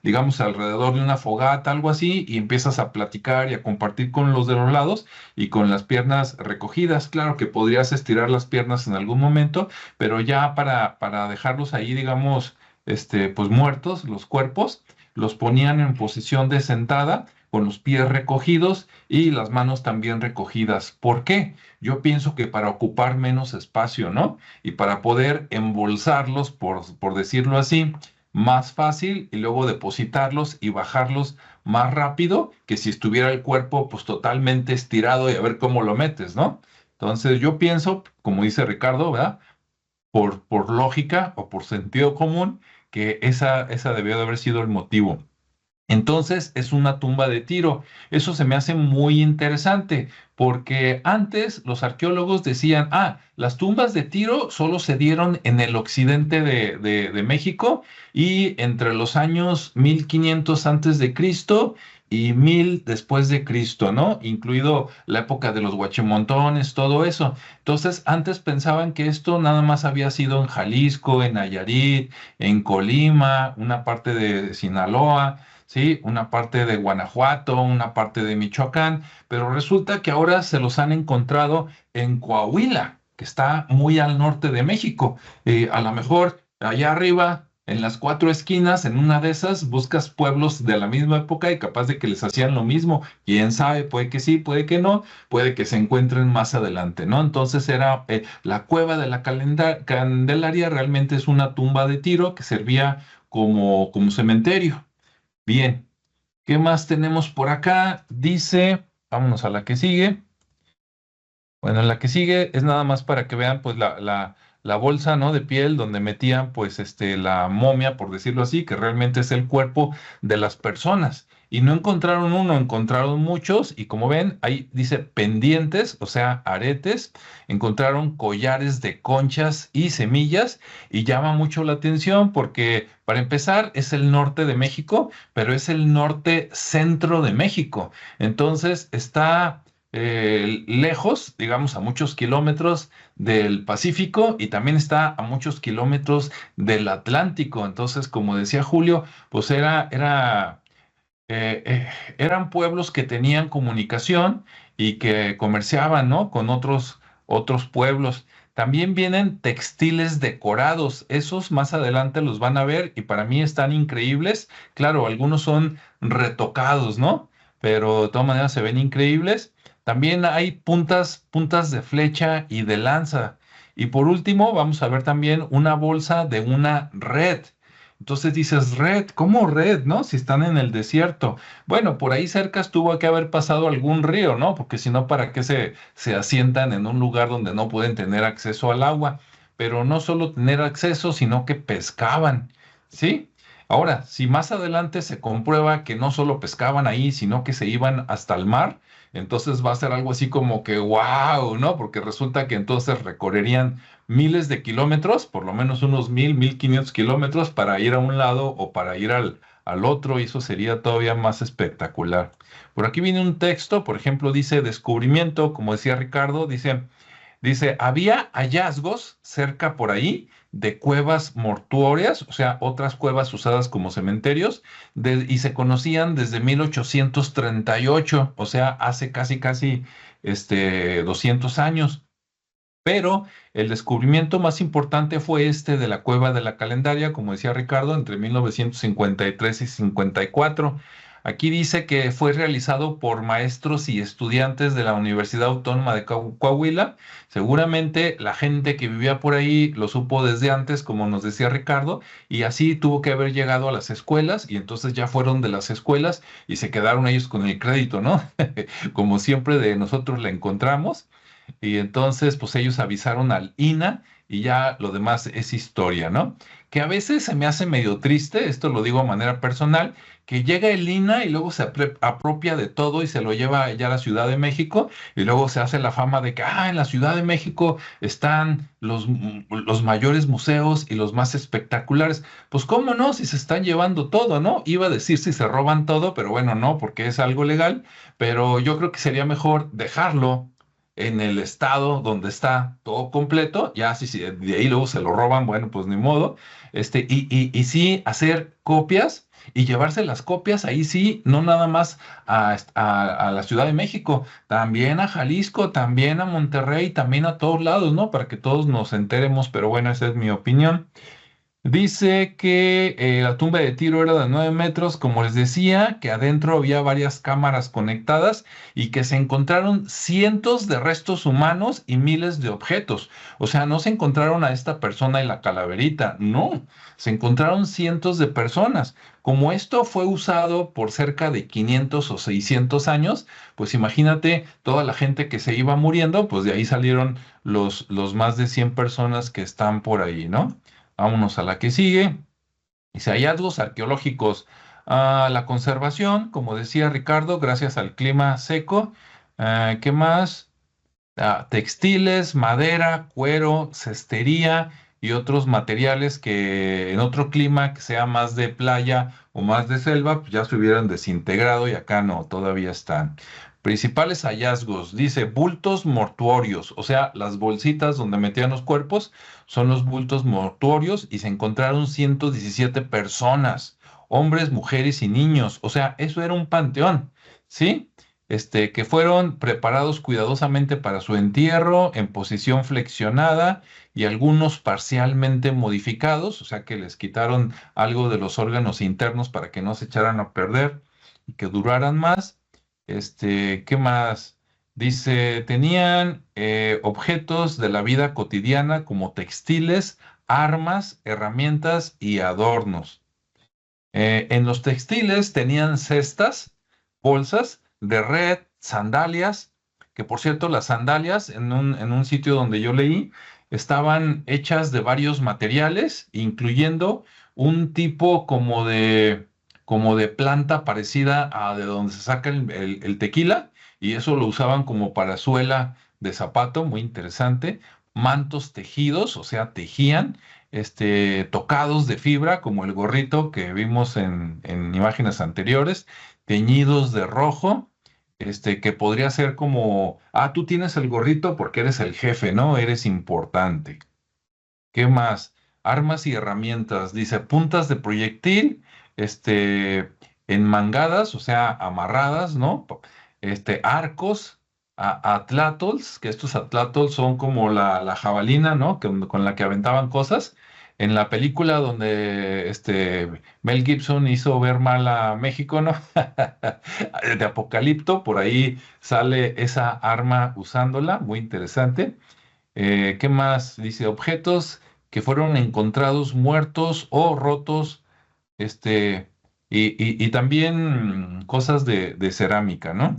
digamos, alrededor de una fogata, algo así, y empiezas a platicar y a compartir con los de los lados y con las piernas recogidas. Claro que podrías estirar las piernas en algún momento, pero ya para dejarlos ahí, digamos, pues muertos, los cuerpos, los ponían en posición de sentada, con los pies recogidos y las manos también recogidas. ¿Por qué? Yo pienso que para ocupar menos espacio, ¿no? Y para poder embolsarlos, por decirlo así, más fácil y luego depositarlos y bajarlos más rápido que si estuviera el cuerpo pues totalmente estirado y a ver cómo lo metes, ¿no? Entonces yo pienso, como dice Ricardo, ¿verdad? Por lógica o por sentido común, que esa debió de haber sido el motivo. Entonces es una tumba de Tiro. Eso se me hace muy interesante porque antes los arqueólogos decían, las tumbas de Tiro solo se dieron en el occidente de México y entre los años 1500 antes de Cristo y 1000 después de Cristo, ¿no? Incluido la época de los huachimontones, todo eso. Entonces, antes pensaban que esto nada más había sido en Jalisco, en Nayarit, en Colima, una parte de Sinaloa, ¿sí? Una parte de Guanajuato, una parte de Michoacán, pero resulta que ahora se los han encontrado en Coahuila, que está muy al norte de México. A lo mejor allá arriba, en las cuatro esquinas, en una de esas, buscas pueblos de la misma época y capaz de que les hacían lo mismo. Quién sabe, puede que sí, puede que no, puede que se encuentren más adelante, ¿no? Entonces era la cueva de la Candelaria, realmente es una tumba de tiro que servía como cementerio. Bien, ¿qué más tenemos por acá? Dice, vámonos a la que sigue. Bueno, la que sigue es nada más para que vean pues la bolsa, ¿no? De piel donde metían pues la momia, por decirlo así, que realmente es el cuerpo de las personas. Y no encontraron uno, encontraron muchos y como ven, ahí dice pendientes, o sea, aretes, encontraron collares de conchas y semillas y llama mucho la atención porque para empezar es el norte de México, pero es el norte centro de México. Entonces está lejos, digamos, a muchos kilómetros del Pacífico y también está a muchos kilómetros del Atlántico. Entonces, como decía Julio, pues eran pueblos que tenían comunicación y que comerciaban, ¿no? Con otros pueblos. También vienen textiles decorados. Esos más adelante los van a ver y para mí están increíbles. Claro, algunos son retocados, ¿no? Pero de todas maneras se ven increíbles. También hay puntas de flecha y de lanza. Y por último, vamos a ver también una bolsa de una red. Entonces dices, red, ¿cómo red, no? Si están en el desierto. Bueno, por ahí cerca tuvo que haber pasado algún río, ¿no? Porque si no, ¿para qué se asientan en un lugar donde no pueden tener acceso al agua? Pero no solo tener acceso, sino que pescaban, ¿sí? Ahora, si más adelante se comprueba que no solo pescaban ahí, sino que se iban hasta el mar, entonces va a ser algo así como que, wow, ¿no? Porque resulta que entonces recorrerían miles de kilómetros, por lo menos unos 1500 kilómetros para ir a un lado o para ir al otro, y eso sería todavía más espectacular. Por aquí viene un texto, por ejemplo, dice descubrimiento, como decía Ricardo, dice, había hallazgos cerca por ahí de cuevas mortuorias, o sea, otras cuevas usadas como cementerios, y se conocían desde 1838, o sea, hace casi 200 años. Pero el descubrimiento más importante fue este de la cueva de la Calendaria, como decía Ricardo, entre 1953 y 54. Aquí dice que fue realizado por maestros y estudiantes de la Universidad Autónoma de Coahuila. Seguramente la gente que vivía por ahí lo supo desde antes, como nos decía Ricardo, y así tuvo que haber llegado a las escuelas y entonces ya fueron de las escuelas y se quedaron ellos con el crédito, ¿no? Como siempre de nosotros la encontramos. Y entonces, pues ellos avisaron al INAH y ya lo demás es historia, ¿no? Que a veces se me hace medio triste, esto lo digo de manera personal, que llega el INAH y luego se apropia de todo y se lo lleva ya a la Ciudad de México y luego se hace la fama de que, en la Ciudad de México están los mayores museos y los más espectaculares. Pues cómo no, si se están llevando todo, ¿no? Iba a decir si se roban todo, pero bueno, no, porque es algo legal, pero yo creo que sería mejor dejarlo en el estado donde está todo completo, ya si de ahí luego se lo roban, bueno, pues ni modo, y sí hacer copias y llevarse las copias ahí sí, no nada más a la Ciudad de México, también a Jalisco, también a Monterrey, también a todos lados, ¿no? Para que todos nos enteremos, pero bueno, esa es mi opinión. Dice que la tumba de Tiro era de 9 metros, como les decía, que adentro había varias cámaras conectadas y que se encontraron cientos de restos humanos y miles de objetos. O sea, no se encontraron a esta persona y la calaverita, no, se encontraron cientos de personas. Como esto fue usado por cerca de 500 o 600 años, pues imagínate toda la gente que se iba muriendo, pues de ahí salieron los más de 100 personas que están por ahí, ¿no? Vámonos a la que sigue. Dice hallazgos arqueológicos. La conservación, como decía Ricardo, gracias al clima seco. ¿Qué más? Textiles, madera, cuero, cestería y otros materiales que en otro clima que sea más de playa o más de selva, pues ya se hubieran desintegrado y acá no, todavía están. Principales hallazgos, dice bultos mortuorios, o sea, las bolsitas donde metían los cuerpos son los bultos mortuorios y se encontraron 117 personas, hombres, mujeres y niños, o sea, eso era un panteón, ¿sí? Que fueron preparados cuidadosamente para su entierro en posición flexionada y algunos parcialmente modificados, o sea que les quitaron algo de los órganos internos para que no se echaran a perder y que duraran más. ¿Qué más? Dice, tenían objetos de la vida cotidiana como textiles, armas, herramientas y adornos. En los textiles tenían cestas, bolsas de red, sandalias, que por cierto las sandalias en un sitio donde yo leí estaban hechas de varios materiales, incluyendo un tipo como de planta parecida a de donde se saca el tequila, y eso lo usaban como para suela de zapato, muy interesante. Mantos tejidos, o sea, tejían tocados de fibra, como el gorrito que vimos en imágenes anteriores, teñidos de rojo, que podría ser como, tú tienes el gorrito porque eres el jefe, ¿no? Eres importante. ¿Qué más? Armas y herramientas, dice, puntas de proyectil, enmangadas, o sea, amarradas, ¿no? Arcos, atlátols, que estos atlátols son como la jabalina, ¿no? Con la que aventaban cosas. En la película donde Mel Gibson hizo ver mal a México, ¿no? De Apocalipto, por ahí sale esa arma usándola, muy interesante. ¿Qué más? Dice, objetos que fueron encontrados muertos o rotos, y también cosas de cerámica, ¿no?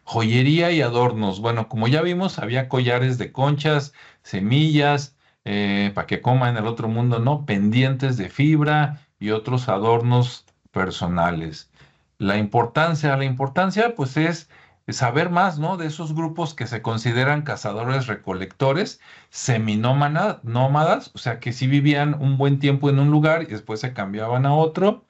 Joyería y adornos. Bueno, como ya vimos, había collares de conchas, semillas, para que coma en el otro mundo, ¿no? Pendientes de fibra y otros adornos personales. La importancia, pues es saber más, ¿no? De esos grupos que se consideran cazadores recolectores, nómadas, o sea, que sí vivían un buen tiempo en un lugar y después se cambiaban a otro,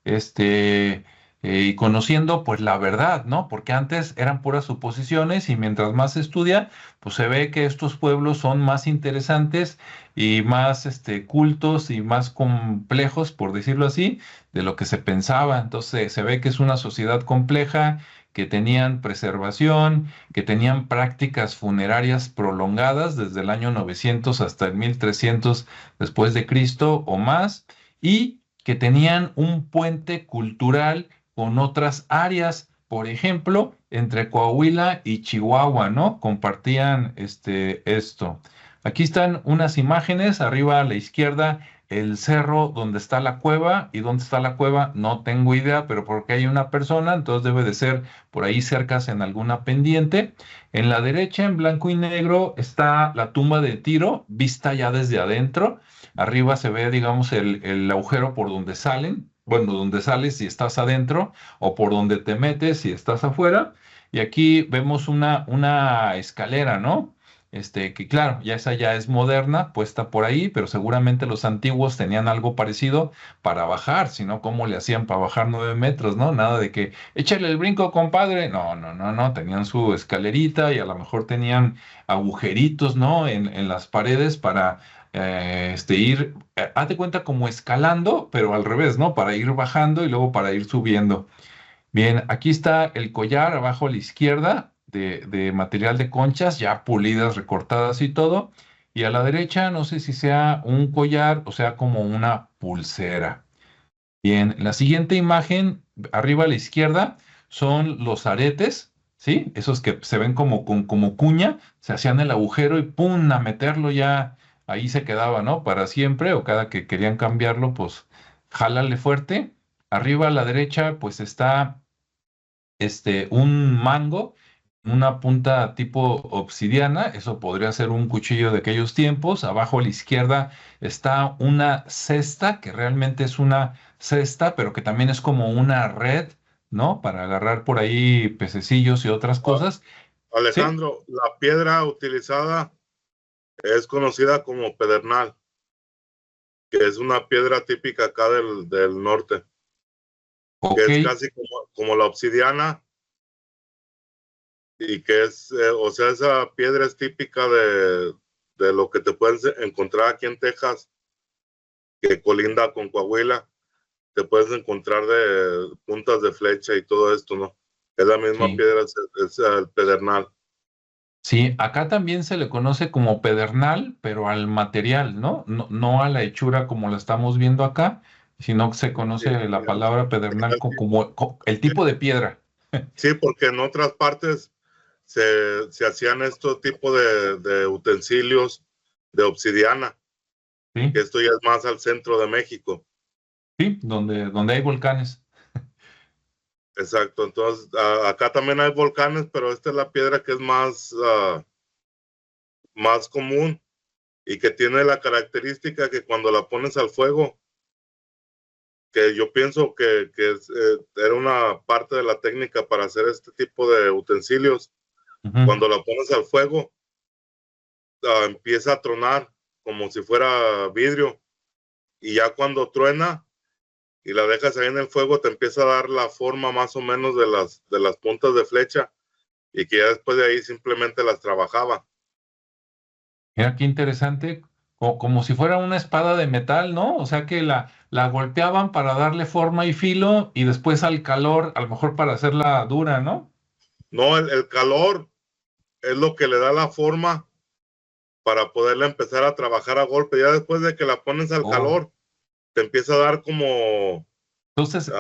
este, y conociendo pues la verdad, ¿no? Porque antes eran puras suposiciones y mientras más se estudia, pues se ve que estos pueblos son más interesantes y más cultos y más complejos, por decirlo así, de lo que se pensaba. Entonces se ve que es una sociedad compleja, que tenían preservación, que tenían prácticas funerarias prolongadas desde el año 900 hasta el 1300 después de Cristo o más, y que tenían un puente cultural con otras áreas, por ejemplo, entre Coahuila y Chihuahua, ¿no? Compartían esto. Aquí están unas imágenes, arriba a la izquierda, el cerro donde está la cueva, y dónde está la cueva, no tengo idea, pero porque hay una persona, entonces debe de ser por ahí cerca en alguna pendiente. En la derecha, en blanco y negro, está la tumba de Tiro, vista ya desde adentro. Arriba se ve, digamos, el agujero por donde salen, bueno, donde sales si estás adentro, o por donde te metes si estás afuera. Y aquí vemos una escalera, ¿no? Que claro, esa ya es moderna, puesta por ahí, pero seguramente los antiguos tenían algo parecido para bajar, si no, ¿cómo le hacían para bajar 9 metros, no? Nada de que, échale el brinco, compadre. No, no, no, no, tenían su escalerita y a lo mejor tenían agujeritos, ¿no? En las paredes para ir, hazte cuenta como escalando, pero al revés, ¿no? Para ir bajando y luego para ir subiendo. Bien, aquí está el collar abajo a la izquierda de material de conchas, ya pulidas, recortadas y todo. Y a la derecha, no sé si sea un collar o sea como una pulsera. Bien, la siguiente imagen, arriba a la izquierda, son los aretes, ¿sí? Esos que se ven como cuña, se hacían el agujero y ¡pum! A meterlo ya, ahí se quedaba, ¿no? Para siempre, o cada que querían cambiarlo, pues jálale fuerte. Arriba a la derecha, pues está un mango, una punta tipo obsidiana, eso podría ser un cuchillo de aquellos tiempos. Abajo a la izquierda está una cesta, que realmente es una cesta, pero que también es como una red, ¿no? Para agarrar por ahí pececillos y otras cosas.
Alejandro, ¿sí? La piedra utilizada es conocida como pedernal. que es una piedra típica acá del norte, que es casi como la obsidiana, y que es, o sea, esa piedra es típica de lo que te puedes encontrar aquí en Texas, que colinda con Coahuila. Te puedes encontrar de puntas de flecha y todo esto, ¿no? Es la misma piedra, es el pedernal.
Sí, acá también se le conoce como pedernal, pero al material, ¿no? No a la hechura como la estamos viendo acá, sino que se conoce la palabra pedernal como el tipo de piedra.
Sí, porque en otras partes se hacían estos tipos de utensilios de obsidiana,
¿Sí?
que esto ya es más al centro de México.
Sí, donde hay volcanes.
Exacto, entonces acá también hay volcanes, pero esta es la piedra que es más común y que tiene la característica que cuando la pones al fuego, que yo pienso que era una parte de la técnica para hacer este tipo de utensilios. Cuando la pones al fuego, empieza a tronar como si fuera vidrio, y ya cuando truena y la dejas ahí en el fuego, te empieza a dar la forma más o menos de las puntas de flecha, y que ya después de ahí simplemente las trabajaba.
Mira qué interesante, como si fuera una espada de metal, ¿no? O sea que la golpeaban para darle forma y filo y después al calor, a lo mejor para hacerla dura, ¿no?
No, el calor es lo que le da la forma para poderla empezar a trabajar a golpe. Ya después de que la pones al calor, te empieza a dar como...
Entonces,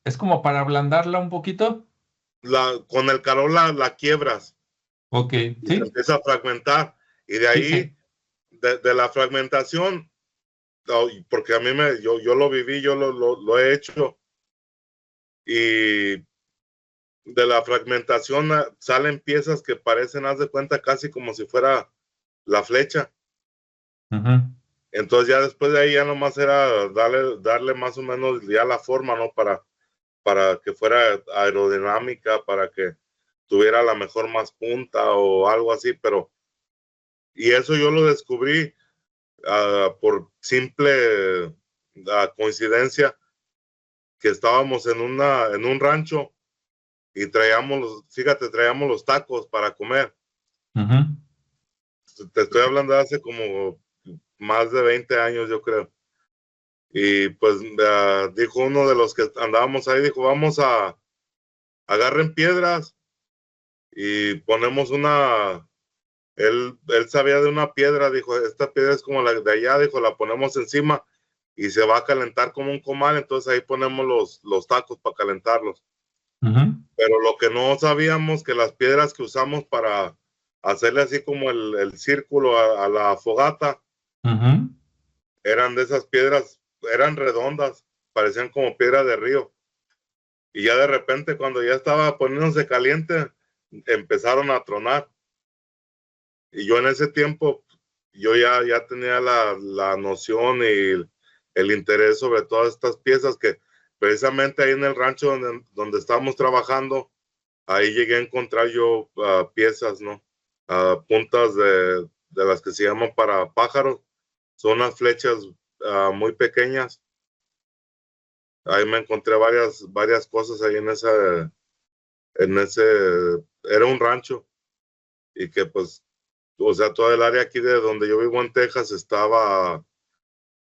es como para ablandarla un poquito.
Con el calor la quiebras.
Ok,
y
sí.
se empieza a fragmentar. Y de ahí,
Sí.
de la fragmentación, porque a mí yo lo viví, yo lo he hecho, y de la fragmentación salen piezas que parecen, haz de cuenta, casi como si fuera la flecha. Entonces ya después de ahí ya nomás era darle más o menos ya la forma, ¿no? Para que fuera aerodinámica, para que tuviera la mejor más punta o algo así, y eso yo lo descubrí por simple coincidencia, que estábamos en un rancho y traíamos los tacos para comer. Te estoy hablando de hace como más de 20 años, yo creo. Y pues dijo uno de los que andábamos ahí, dijo, vamos agarren piedras y ponemos él sabía de una piedra, dijo, esta piedra es como la de allá, dijo, la ponemos encima y se va a calentar como un comal, entonces ahí ponemos los tacos para calentarlos. Pero lo que no sabíamos, que las piedras que usamos para hacerle así como el círculo a la fogata, eran de esas piedras, eran redondas, parecían como piedra de río. Y ya de repente, cuando ya estaba poniéndose caliente, empezaron a tronar. Y yo en ese tiempo, yo ya tenía la noción y el interés sobre todas estas piezas, que precisamente ahí en el rancho donde estábamos trabajando, ahí llegué a encontrar yo piezas, ¿no? Puntas de las que se llaman para pájaros. Son unas flechas muy pequeñas. Ahí me encontré varias cosas ahí en ese, era un rancho, y que pues, o sea, toda el área aquí de donde yo vivo en Texas estaba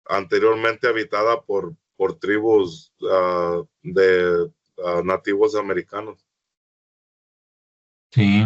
anteriormente habitada por tribus de nativos americanos.
Sí.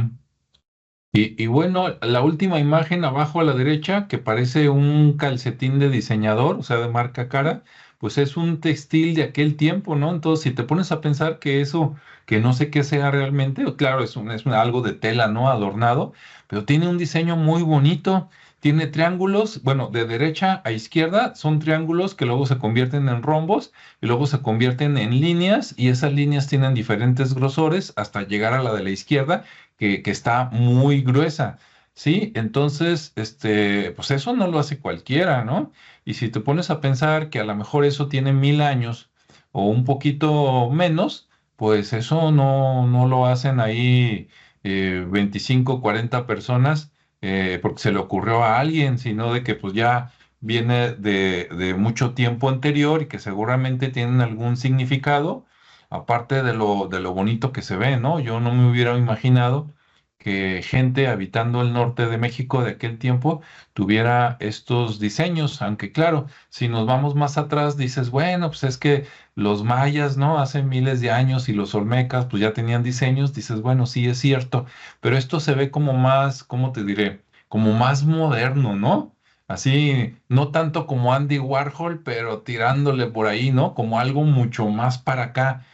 Y bueno, la última imagen abajo a la derecha, que parece un calcetín de diseñador, o sea, de marca cara, pues es un textil de aquel tiempo, ¿no? Entonces, si te pones a pensar que eso, que no sé qué sea realmente, claro, es algo de tela, ¿no? Adornado, pero tiene un diseño muy bonito, tiene triángulos, bueno, de derecha a izquierda son triángulos que luego se convierten en rombos y luego se convierten en líneas, y esas líneas tienen diferentes grosores hasta llegar a la de la izquierda que está muy gruesa, ¿sí? Entonces, pues eso no lo hace cualquiera, ¿no? Y si te pones a pensar que a lo mejor eso tiene 1000 años o un poquito menos, pues eso no lo hacen ahí 25, 40 personas porque se le ocurrió a alguien, sino de que pues ya viene de mucho tiempo anterior y que seguramente tienen algún significado, aparte de lo bonito que se ve, ¿no? Yo no me hubiera imaginado que gente habitando el norte de México de aquel tiempo tuviera estos diseños, aunque claro, si nos vamos más atrás, dices, bueno, pues es que los mayas, ¿no? Hace miles de años y los olmecas, pues ya tenían diseños, dices, bueno, sí es cierto, pero esto se ve como más, ¿cómo te diré? Como más moderno, ¿no? Así, no tanto como Andy Warhol, pero tirándole por ahí, ¿no? Como algo mucho más para acá,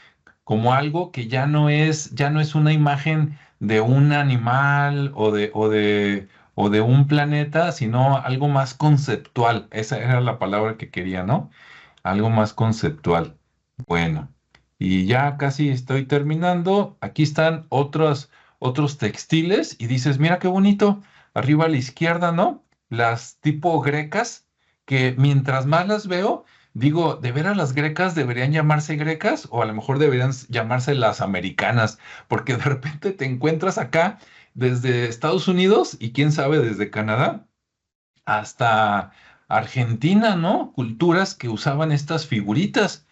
como algo que ya no es una imagen de un animal o de un planeta, sino algo más conceptual. Esa era la palabra que quería, ¿no? Algo más conceptual. Bueno, y ya casi estoy terminando. Aquí están otros textiles y dices, mira qué bonito, arriba a la izquierda, ¿no? Las tipo grecas, que mientras más las veo, digo, ¿de veras las grecas deberían llamarse grecas o a lo mejor deberían llamarse las americanas? Porque de repente te encuentras acá desde Estados Unidos y quién sabe desde Canadá hasta Argentina, ¿no? Culturas que usaban estas figuritas,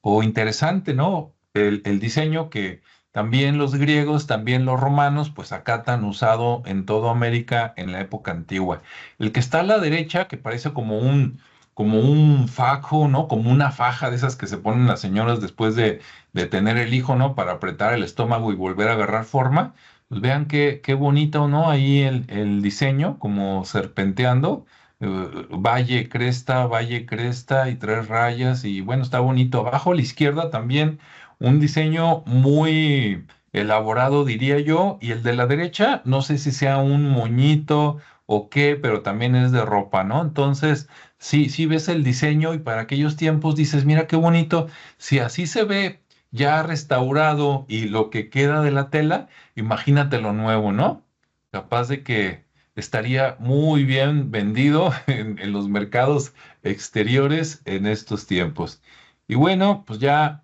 o interesante, ¿no? El diseño que también los griegos, también los romanos, pues acá tan usado en toda América en la época antigua. El que está a la derecha, que parece como un fajo, ¿no? Como una faja de esas que se ponen las señoras después de tener el hijo, ¿no? Para apretar el estómago y volver a agarrar forma. Pues vean qué bonito, ¿no? Ahí el diseño, como serpenteando, valle, cresta y tres rayas, y bueno, está bonito. Abajo a la izquierda también un diseño muy elaborado, diría yo, y el de la derecha, no sé si sea un moñito o qué, pero también es de ropa, ¿no? Entonces, sí ves el diseño y para aquellos tiempos dices, mira qué bonito, si así se ve ya restaurado y lo que queda de la tela, imagínate lo nuevo, ¿no? Capaz de que estaría muy bien vendido en los mercados exteriores en estos tiempos. Y bueno, pues ya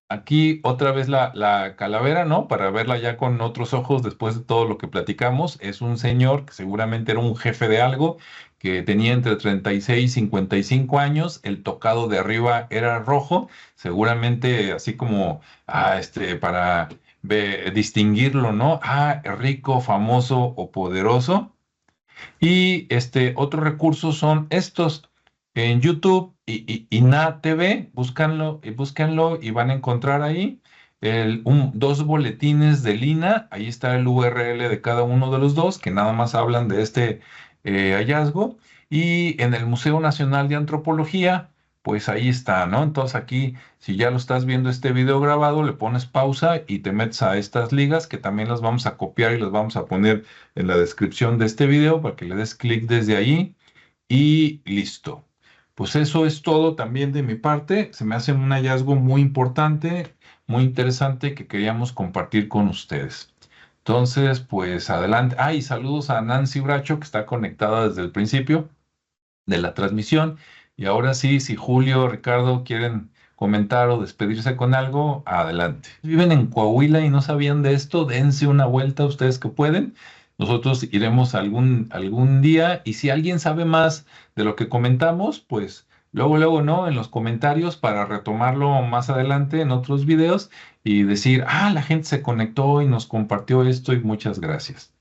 aquí otra vez la calavera, ¿no? Para verla ya con otros ojos después de todo lo que platicamos. Es un señor que seguramente era un jefe de algo, que tenía entre 36 y 55 años. El tocado de arriba era rojo, seguramente así como para distinguirlo, ¿no? Ah, rico, famoso o poderoso. Y otros recursos son estos en YouTube y Na TV, búscanlo y van a encontrar ahí dos boletines de Lina, ahí está el URL de cada uno de los dos, que nada más hablan de este hallazgo. Y en el Museo Nacional de Antropología, pues ahí está, ¿no? Entonces aquí, si ya lo estás viendo este video grabado, le pones pausa y te metes a estas ligas que también las vamos a copiar y las vamos a poner en la descripción de este video para que le des clic desde ahí y listo. Pues eso es todo también de mi parte. Se me hace un hallazgo muy importante, muy interesante que queríamos compartir con ustedes. Entonces, pues adelante. Y saludos a Nancy Bracho, que está conectada desde el principio de la transmisión. Y ahora sí, si Julio, Ricardo quieren comentar o despedirse con algo, adelante. Viven en Coahuila y no sabían de esto, dense una vuelta ustedes que pueden. Nosotros iremos algún día y si alguien sabe más de lo que comentamos, pues luego, ¿no? En los comentarios para retomarlo más adelante en otros videos y decir, la gente se conectó y nos compartió esto y muchas gracias.